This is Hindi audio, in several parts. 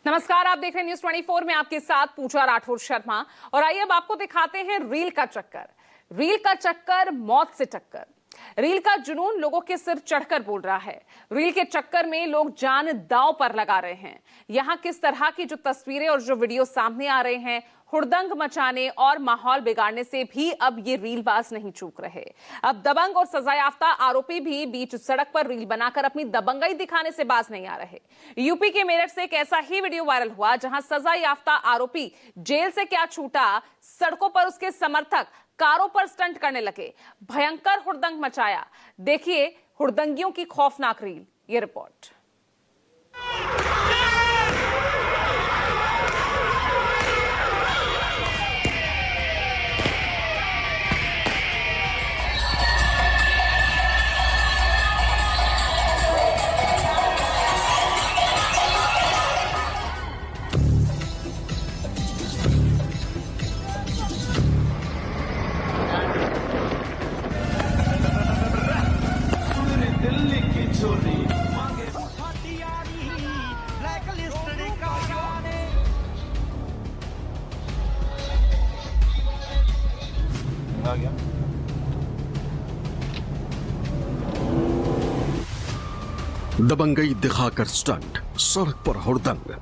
नमस्कार, आप देख रहे हैं न्यूज 24 में आपके साथ पूजा राठौर शर्मा। और आइए अब आपको दिखाते हैं रील का चक्कर। रील का चक्कर, मौत से टक्कर। रील का जुनून लोगों के सिर चढ़कर बोल रहा है। रील के चक्कर में लोग जान दांव पर लगा रहे हैं। यहां किस तरह की जो तस्वीरें और जो वीडियो सामने आ रहे हैं, हुड़दंग मचाने और माहौल बिगाड़ने से भी अब ये रीलबाज नहीं चूक रहे। अब दबंग और सजायाफ्ता आरोपी भी बीच सड़क पर रील बनाकर अपनी दबंगई दिखाने से बाज नहीं आ रहे। यूपी के मेरठ से एक ऐसा ही वीडियो वायरल हुआ जहां सजायाफ्ता आरोपी जेल से क्या छूटा, सड़कों पर उसके समर्थक कारों पर स्टंट करने लगे, भयंकर हुड़दंग मचाया। देखिए हुड़दंगियों की खौफनाक रील, ये रिपोर्ट। आ गया। दबंगई दिखाकर स्टंट, सड़क पर हुड़दंग।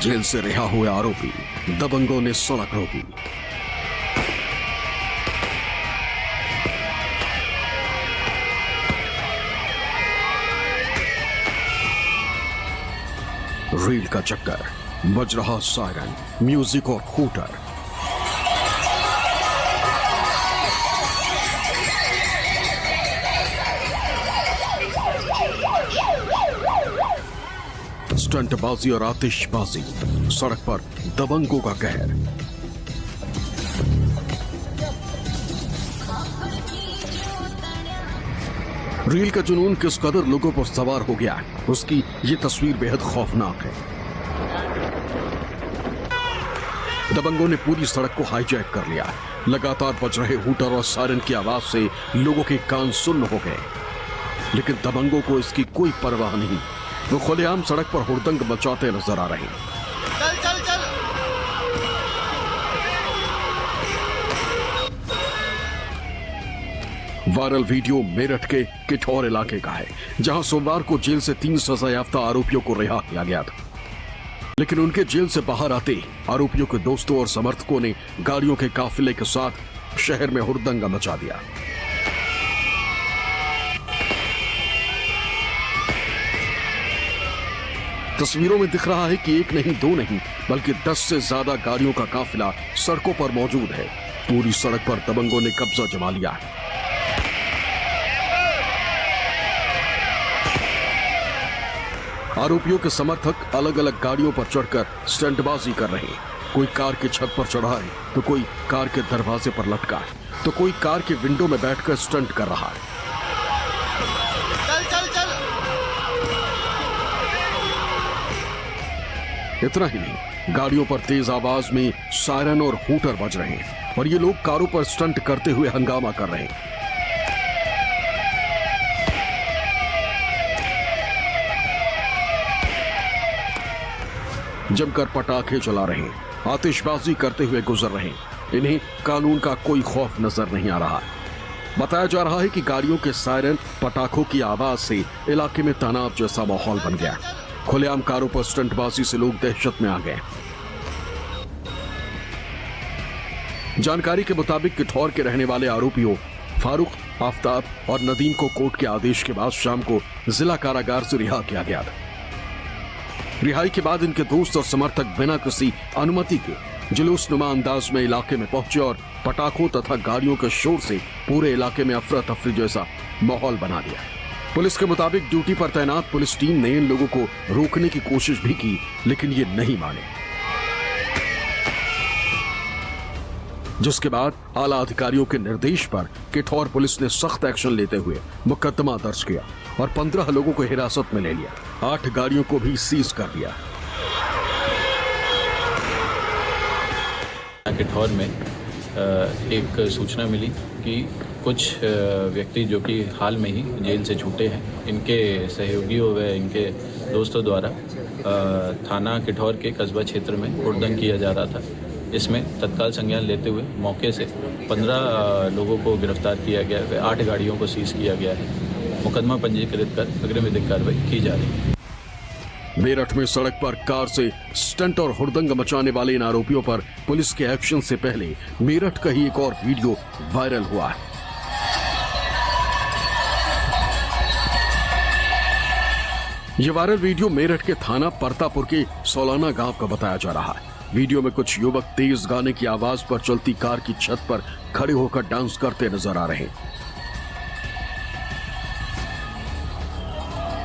जेल से रिहा हुए आरोपी, दबंगों ने सड़क रोकी। रील का चक्कर, बज रहा सायरन, म्यूजिक और हूटर। स्टंटबाजी और आतिशबाजी, सड़क पर दबंगों का कहर। रील का जुनून किस कदर लोगों पर सवार हो गया, उसकी ये तस्वीर बेहद खौफनाक है। दबंगों ने पूरी सड़क को हाईजैक कर लिया। लगातार बज रहे हूटर और सायरन की आवाज से लोगों के कान सुन्न हो गए, लेकिन दबंगों को इसकी कोई परवाह नहीं। वो खुलेआम सड़क पर हुड़दंग मचाते नजर आ रहे हैं। चल चल चल। वायरल वीडियो मेरठ के किठौर इलाके का है, जहां सोमवार को जेल से 3 सजायाफ्ता आरोपियों को रिहा किया गया था। लेकिन उनके जेल से बाहर आते ही आरोपियों के दोस्तों और समर्थकों ने गाड़ियों के काफिले के साथ शहर में हुड़दंगा मचा दिया। तस्वीरों में दिख रहा है कि एक नहीं, दो नहीं, बल्कि 10 से ज्यादा गाड़ियों का काफिला सड़कों पर मौजूद है। पूरी सड़क पर दबंगों ने कब्जा जमा लिया है। आरोपियों के समर्थक अलग अलग गाड़ियों पर चढ़कर स्टंटबाजी कर रहे हैं। कोई कार की छत पर चढ़ा है, तो कोई कार के दरवाजे पर लटका है, तो कोई कार के विंडो में बैठकर स्टंट कर रहा है। चल चल चल। इतना ही नहीं, गाड़ियों पर तेज आवाज में सायरन और हूटर बज रहे हैं और ये लोग कारों पर स्टंट करते हुए हंगामा कर रहे हैं। जमकर पटाखे चला रहे हैं, आतिशबाजी करते हुए गुजर रहे हैं। इन्हें कानून का कोई खौफ नजर नहीं आ रहा। बताया जा रहा है कि गाड़ियों के सायरन, पटाखों की आवाज से इलाके में तनाव जैसा माहौल बन गया। खुलेआम कारों पर स्टंटबाजी से लोग दहशत में आ गए। जानकारी के मुताबिक किठौर के रहने वाले आरोपियों फारूक, आफ्ताब और नदीम को कोर्ट के आदेश के बाद शाम को जिला कारागार से रिहा किया गया था। रिहाई के बाद इनके दोस्त और समर्थक बिना किसी अनुमति के जुलूसनुमा अंदाज में इलाके में पहुंचे और पटाखों तथा गाड़ियों के शोर से पूरे इलाके में अफरा तफरी जैसा माहौल बना दिया। पुलिस के मुताबिक ड्यूटी पर तैनात पुलिस टीम ने इन लोगों को रोकने की कोशिश भी की, लेकिन ये नहीं माने, जिसके बाद आला अधिकारियों के निर्देश पर किठौर पुलिस ने सख्त एक्शन लेते हुए मुकदमा दर्ज किया और 15 लोगों को हिरासत में ले लिया। 8 गाड़ियों को भी सीज कर दिया। किठौर में एक सूचना मिली कि कुछ व्यक्ति जो कि हाल में ही जेल से छूटे हैं, इनके सहयोगियों व इनके दोस्तों द्वारा थाना किठौर के कस्बा क्षेत्र में हुड़दंग किया जा रहा था। इसमें तत्काल संज्ञान लेते हुए मौके से 15 लोगों को गिरफ्तार किया गया व 8 गाड़ियों को सीज किया गया है। मुकदमा पंजीकृत कर अग्रिम विधिक कार्रवाई की जा रही है। मेरठ में सड़क पर कार से स्टंट और हुड़दंग मचाने वाले इन आरोपियों पर पुलिस के एक्शन से पहले मेरठ का ही एक और वीडियो वायरल हुआ है। यह वायरल वीडियो मेरठ के थाना परतापुर के सोलाना गांव का बताया जा रहा है। वीडियो में कुछ युवक तेज गाने की आवाज पर चलती कार की छत पर खड़े होकर डांस करते नजर आ रहे हैं।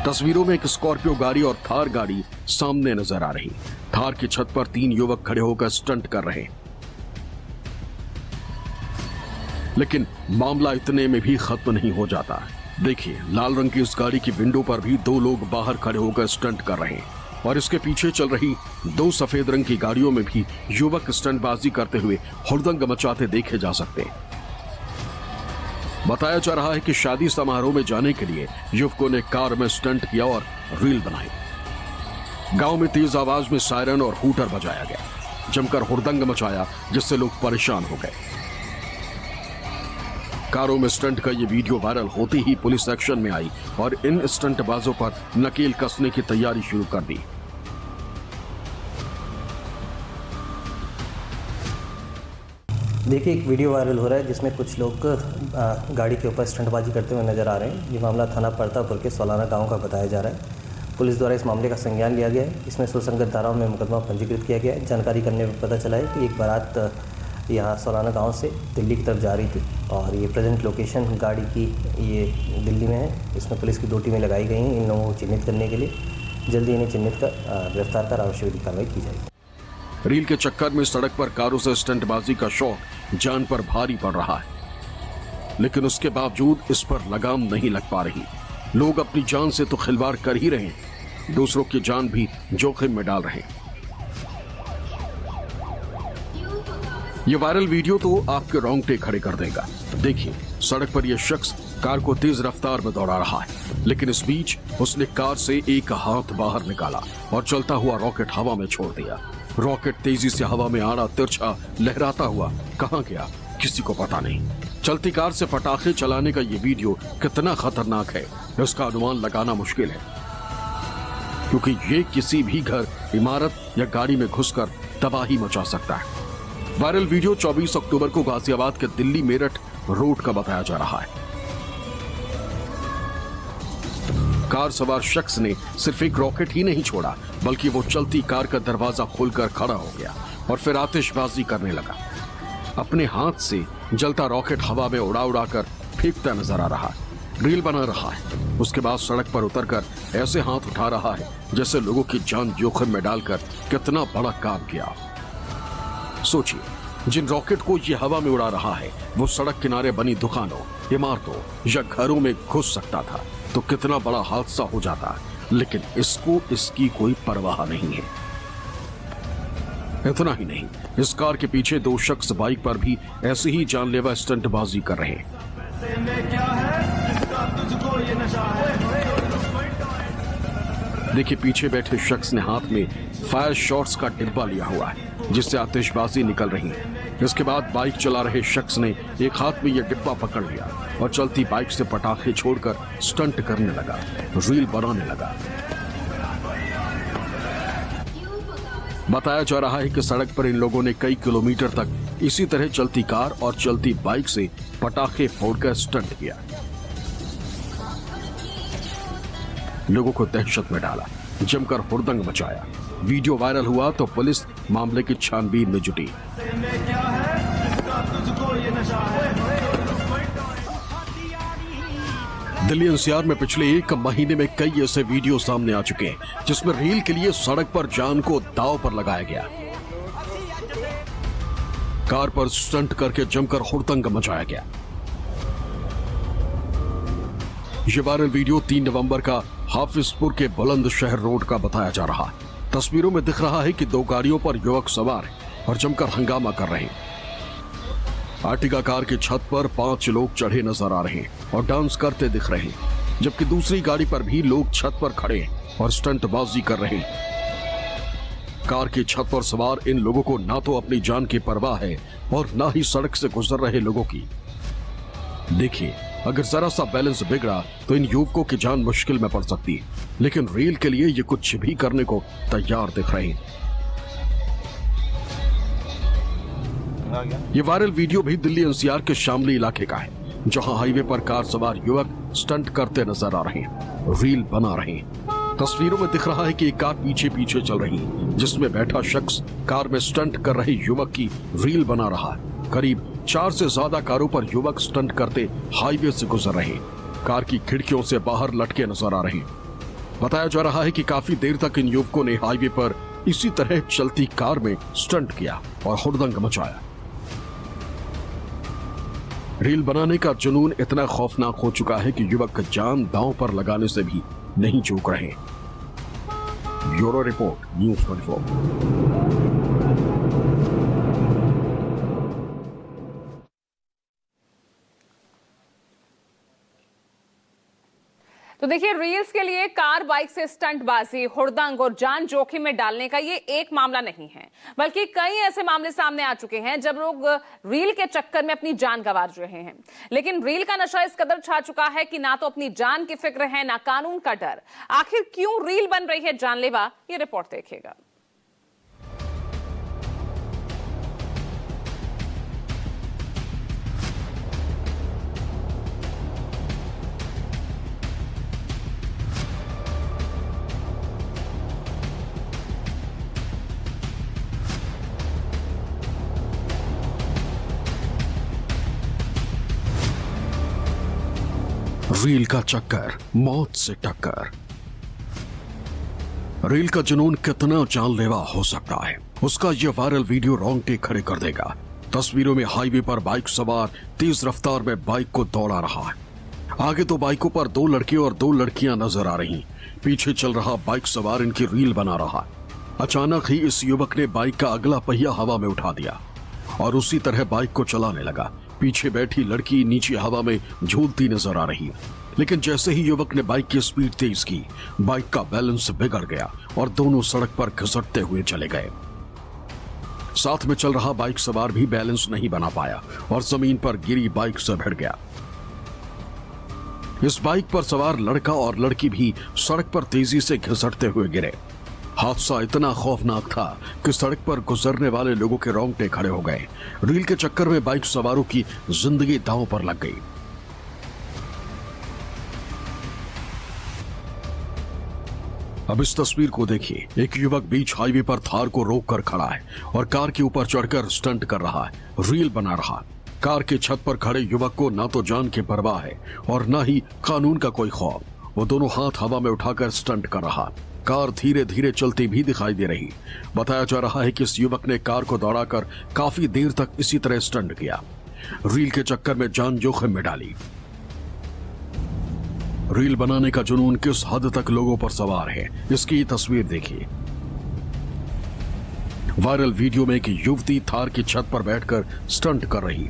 तस्वीरों में एक स्कॉर्पियो गाड़ी और थार गाड़ी सामने नजर आ रही। थार की छत पर 3 युवक खड़े होकर स्टंट कर रहे हैं। लेकिन मामला इतने में भी खत्म नहीं हो जाता। देखिए, लाल रंग की इस गाड़ी की विंडो पर भी 2 लोग बाहर खड़े होकर स्टंट कर रहे हैं और इसके पीछे चल रही 2 सफेद रंग की गाड़ियों में भी युवक स्टंटबाजी करते हुए हुड़दंग मचाते देखे जा सकते हैं। बताया जा रहा है कि शादी समारोह में जाने के लिए युवकों ने कार में स्टंट किया और रील बनाई। गांव में तेज आवाज में सायरन और हूटर बजाया गया, जमकर हुड़दंग मचाया, जिससे लोग परेशान हो गए। कारों में स्टंट का ये वीडियो वायरल होते ही पुलिस एक्शन में आई और इन स्टंटबाजों पर नकेल कसने की तैयारी शुरू कर दी। देखिए, एक वीडियो वायरल हो रहा है जिसमें कुछ लोग गाड़ी के ऊपर स्टंटबाजी करते हुए नजर आ रहे हैं। ये मामला थाना परतापुर के सोलाना गांव का बताया जा रहा है। पुलिस द्वारा इस मामले का संज्ञान लिया गया है। इसमें सुसंगत धाराओं में मुकदमा पंजीकृत किया गया है। जानकारी करने में पता चला है कि एक बारात यहाँ सोलाना गांव से दिल्ली की तरफ जा रही थी और ये प्रेजेंट लोकेशन गाड़ी की ये दिल्ली में है। इसमें पुलिस की 2 टीमें लगाई गई हैं इन लोगों को चिन्हित करने के लिए। जल्दी इन्हें चिन्हित कर गिरफ्तार कर आवश्यक विधिक कार्रवाई की जाएगी। रील के चक्कर में सड़क पर कारों से स्टंटबाजी का शौक जान पर भारी पड़ रहा है, लेकिन उसके बावजूद इस पर लगाम नहीं लग पा रही। लोग अपनी जान से तो खिलवाड़ कर ही रहे हैं, दूसरों की जान भी जोखिम में डाल रहे हैं। यह वायरल वीडियो तो आपके रोंगटे खड़े कर देगा। देखिए, सड़क पर यह शख्स कार को तेज रफ्तार में दौड़ा रहा है, लेकिन इस बीच उसने कार से एक हाथ बाहर निकाला और चलता हुआ रॉकेट हवा में छोड़ दिया। रॉकेट तेजी से हवा में आड़ा तिरछा लहराता हुआ कहां गया, किसी को पता नहीं। चलती कार से पटाखे चलाने का ये वीडियो कितना खतरनाक है, इसका अनुमान लगाना मुश्किल है, क्योंकि ये किसी भी घर, इमारत या गाड़ी में घुसकर तबाही मचा सकता है। वायरल वीडियो 24 अक्टूबर को गाजियाबाद के दिल्ली मेरठ रोड का बताया जा रहा है। कार सवार शख्स ने सिर्फ एक रॉकेट ही नहीं छोड़ा, बल्कि वो चलती कार का दरवाजा खोलकर खड़ा हो गया और फिर आतिशबाजी करने लगा। अपने हाथ से जलता रॉकेट हवा में उड़ा उड़ाकर फेंकता नजर आ रहा है, रील बना रहा है। उसके बाद सड़क पर उतरकर ऐसे हाथ उठा रहा है जैसे लोगों की जान जोखिम में डालकर कितना बड़ा काम किया। सोचिए, जिन रॉकेट को ये हवा में उड़ा रहा है वो सड़क किनारे बनी दुकानों, इमारतों या घरों में घुस सकता था तो कितना बड़ा हादसा हो जाता, लेकिन इसको इसकी कोई परवाह नहीं है। इतना ही नहीं, इस कार के पीछे 2 शख्स बाइक पर भी ऐसे ही जानलेवा स्टंटबाजी कर रहे हैं। देखिए, पीछे बैठे शख्स ने हाथ में फायर शॉट्स का डिब्बा लिया हुआ है जिससे आतिशबाजी निकल रही है। इसके बाद बाइक चला रहे शख्स ने एक हाथ में यह डिब्बा पकड़ लिया और चलती बाइक से पटाखे छोड़कर स्टंट करने लगा, रील बनाने लगा। बताया जा रहा है कि सड़क पर इन लोगों ने कई किलोमीटर तक इसी तरह चलती कार और चलती बाइक से पटाखे फोड़कर स्टंट किया, लोगों को दहशत में डाला, जमकर हुड़दंग मचाया। वीडियो वायरल हुआ तो पुलिस मामले की छानबीन में जुटी। दिल्ली एनसीआर में पिछले 1 महीने में कई ऐसे वीडियो सामने आ चुके हैं जिसमें रील के लिए सड़क पर जान को दांव पर लगाया गया, कार पर स्टंट करके जमकर हुड़दंग मचाया गया। यह वायरल वीडियो 3 नवंबर का हाफिजपुर के बुलंदशहर रोड का बताया जा रहा है। तस्वीरों में दिख रहा है कि 2 गाड़ियों पर युवक सवार हैं और जमकर हंगामा कर रहे हैं। आर्टिगा कार की छत पर 5 लोग चढ़े नजर आ रहे हैं और डांस करते दिख रहे हैं, जबकि दूसरी गाड़ी पर भी लोग छत पर खड़े हैं और स्टंटबाजी कर रहे हैं। कार की छत पर सवार इन लोगों को ना तो अपनी जान की परवाह है और ना ही सड़क से गुजर रहे लोगों की। देखिए, अगर जरा सा बैलेंस बिगड़ा तो इन युवकों की जान मुश्किल में पड़ सकती है, लेकिन रील के लिए ये कुछ भी करने को तैयार दिख रहे हैं। आ गया। ये वायरल वीडियो भी दिल्ली एनसीआर के शामली इलाके का है, जहां हाईवे पर कार सवार युवक स्टंट करते नजर आ रहे हैं, रील बना रहे हैं। तस्वीरों में दिख रहा है कि एक कार पीछे पीछे चल रही है, जिसमें बैठा शख्स कार में स्टंट कर रहे युवक की रील बना रहा है। करीब 4 से ज्यादा कारों पर युवक स्टंट करते हाईवे से गुजर रहे हैं। कार की खिड़कियों से बाहर लटके नजर आ रहे हैं। बताया जा रहा है कि काफी देर तक इन युवकों ने हाईवे पर इसी तरह चलती कार में स्टंट किया और हुड़दंग मचाया। रील बनाने का जुनून इतना खौफनाक हो चुका है कि युवक जान दांव पर लगाने से भी नहीं चूक रहे। Bureau report, news 24। तो देखिए, रील्स के लिए कार बाइक से स्टंटबाजी, हुड़दंग और जान जोखिम में डालने का ये एक मामला नहीं है, बल्कि कई ऐसे मामले सामने आ चुके हैं जब लोग रील के चक्कर में अपनी जान गंवा रहे हैं। लेकिन रील का नशा इस कदर छा चुका है कि ना तो अपनी जान की फिक्र है, ना कानून का डर। आखिर क्यों रील बन रही है जानलेवा, ये रिपोर्ट देखिएगा। रील का चक्कर, मौत से टक्कर। रील का जुनून कितना जानलेवा हो सकता है, उसका यह वायरल वीडियो रोंगटे खड़े कर देगा। तस्वीरों में हाईवे पर बाइक सवार तेज रफ्तार में बाइक को दौड़ा रहा है। आगे तो बाइकों पर 2 लड़के और 2 लड़कियां नजर आ रही, पीछे चल रहा बाइक सवार इनकी रील बना रहा। अचानक ही इस युवक ने बाइक का अगला पहिया हवा में उठा दिया और उसी तरह बाइक को चलाने लगा। पीछे बैठी लड़की नीचे हवा में झूलती नजर आ रही, लेकिन जैसे ही युवक ने बाइक की स्पीड तेज की, बाइक का बैलेंस बिगड़ गया और दोनों सड़क पर घसटते हुए चले गए। साथ में चल रहा बाइक सवार भी बैलेंस नहीं बना पाया और जमीन पर गिरी बाइक से भिड़ गया। इस बाइक पर सवार लड़का और लड़की भी सड़क पर तेजी से घसटते हुए गिरे। हादसा इतना खौफनाक था कि सड़क पर गुजरने वाले लोगों के रोंगटे खड़े हो गए। रील के चक्कर में बाइक सवारों की जिंदगी दांव पर लग गई। अब इस तस्वीर को देखिए, एक युवक बीच हाईवे पर थार को रोककर खड़ा है और कार के ऊपर चढ़कर स्टंट कर रहा है, रील बना रहा। कार के छत पर खड़े युवक को ना तो जान की परवाह है और ना ही कानून का कोई खौफ। वो दोनों हाथ हवा में उठाकर स्टंट कर रहा। कार धीरे धीरे चलती भी दिखाई दे रही। बताया जा रहा है कि इस युवक ने कार को दौड़ाकर काफी देर तक इसी तरह स्टंट किया, रील के चक्कर में जान जोखिम में डाली। रील बनाने का जुनून किस हद तक लोगों पर सवार है, इसकी तस्वीर देखिए। वायरल वीडियो में एक युवती थार की छत पर बैठकर स्टंट कर रही।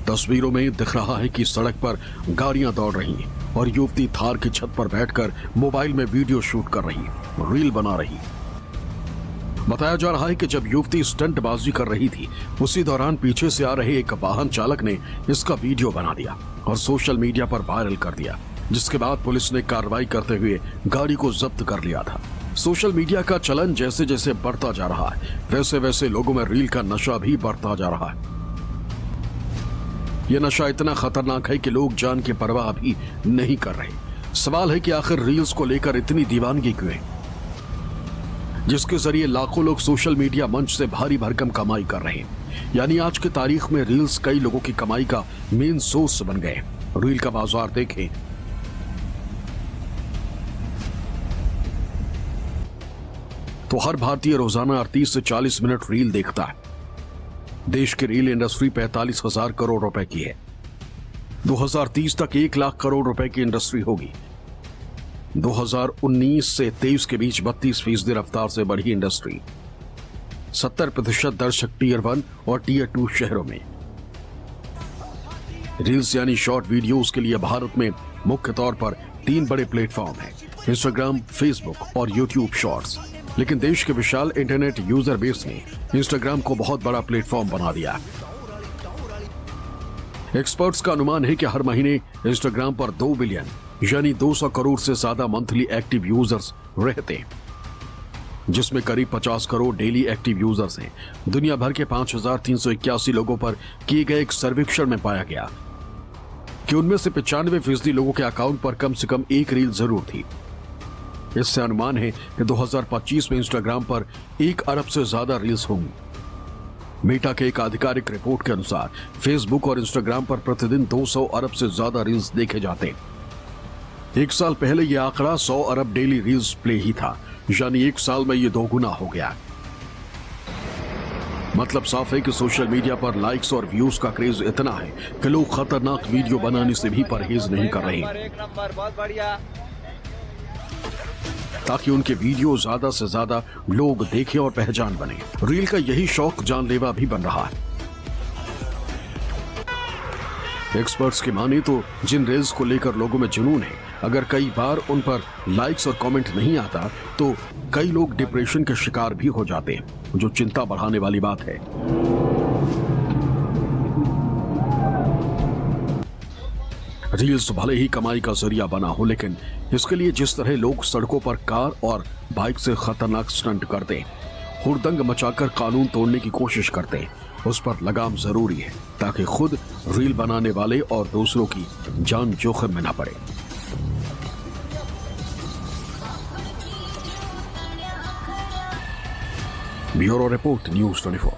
तस्वीरों में दिख रहा है कि सड़क पर गाड़ियां दौड़ रही और युवती थार की छत पर बैठकर मोबाइल में वीडियो शूट कर रही, रील बना रही। बताया जा रहा है कि जब युवती स्टंटबाजी कर रही थी, उसी दौरान पीछे से आ रहे एक वाहन चालक ने इसका वीडियो बना दिया और सोशल मीडिया पर वायरल कर दिया, जिसके बाद पुलिस ने कार्रवाई करते हुए गाड़ी को जब्त कर लिया था। सोशल मीडिया का चलन जैसे जैसे बढ़ता जा रहा है, वैसे वैसे लोगों में रील का नशा भी बढ़ता जा रहा है। यह नशा इतना खतरनाक है कि लोग जान की परवाह भी नहीं कर रहे। सवाल है कि आखिर रील्स को लेकर इतनी दीवानगी क्यों है, जिसके जरिए लाखों लोग सोशल मीडिया मंच से भारी भरकम कमाई कर रहे हैं। यानी आज की तारीख में रील्स कई लोगों की कमाई का मेन सोर्स बन गए। रील का बाजार देखें तो हर भारतीय रोजाना 38 से 40 मिनट रील देखता है। देश की रील इंडस्ट्री 45,000 करोड़ रुपए की है। 2030 तक 1 लाख करोड़ रुपए की इंडस्ट्री होगी। 2019 से 23 के बीच 32% रफ्तार से बढ़ी इंडस्ट्री। 70% दर्शक टियर 1 और टियर 2 शहरों में। रील्स यानी शॉर्ट वीडियोस के लिए भारत में मुख्य तौर पर 3 बड़े प्लेटफॉर्म हैं, इंस्टाग्राम, फेसबुक और यूट्यूब शॉर्ट्स। लेकिन देश के विशाल इंटरनेट यूजर बेस ने इंस्टाग्राम को बहुत बड़ा प्लेटफॉर्म बना दिया। एक्सपर्ट्स का अनुमान है कि हर महीने इंस्टाग्राम पर 2 बिलियन यानी 200 करोड़ से ज्यादा मंथली एक्टिव यूजर्स रहते हैं, जिसमें करीब 50 करोड़ डेली एक्टिव यूजर्स हैं। दुनिया भर के 5,381 लोगों पर किए गए एक सर्वेक्षण में पाया गया कि उनमें से 95% लोगों के अकाउंट पर कम से कम एक रील जरूर थी। इससे अनुमान है कि 2025 में इंस्टाग्राम पर 1 अरब से ज्यादा रील्स होंगी। मेटा के एक आधिकारिक रिपोर्ट के अनुसार फेसबुक और इंस्टाग्राम पर प्रतिदिन 200 अरब से ज्यादा रील्स देखे जाते हैं। 1 साल पहले यह आंकड़ा 100 अरब डेली रील्स प्ले ही था, यानी 1 साल में यह 2 गुना हो गया। मतलब साफ है कि सोशल मीडिया पर लाइक्स और व्यूज का क्रेज इतना है कि लोग खतरनाक वीडियो बनाने से भी परहेज नहीं कर रहे, ताकि उनके वीडियो ज्यादा से ज्यादा लोग देखें और पहचान बने। रील का यही शौक जानलेवा भी बन रहा है। एक्सपर्ट्स की माने तो जिन रील्स को लेकर लोगों में जुनून है, अगर कई बार उन पर लाइक्स और कमेंट नहीं आता तो कई लोग डिप्रेशन के शिकार भी हो जाते हैं, जो चिंता बढ़ाने वाली बात है। रील्स भले ही कमाई का जरिया बना हो, लेकिन इसके लिए जिस तरह लोग सड़कों पर कार और बाइक से खतरनाक स्टंट करते हैं, हुड़दंग मचाकर कानून तोड़ने की कोशिश करते हैं, उस पर लगाम जरूरी है, ताकि खुद रील बनाने वाले और दूसरों की जान जोखिम में न पड़े। Bureau report, news 24।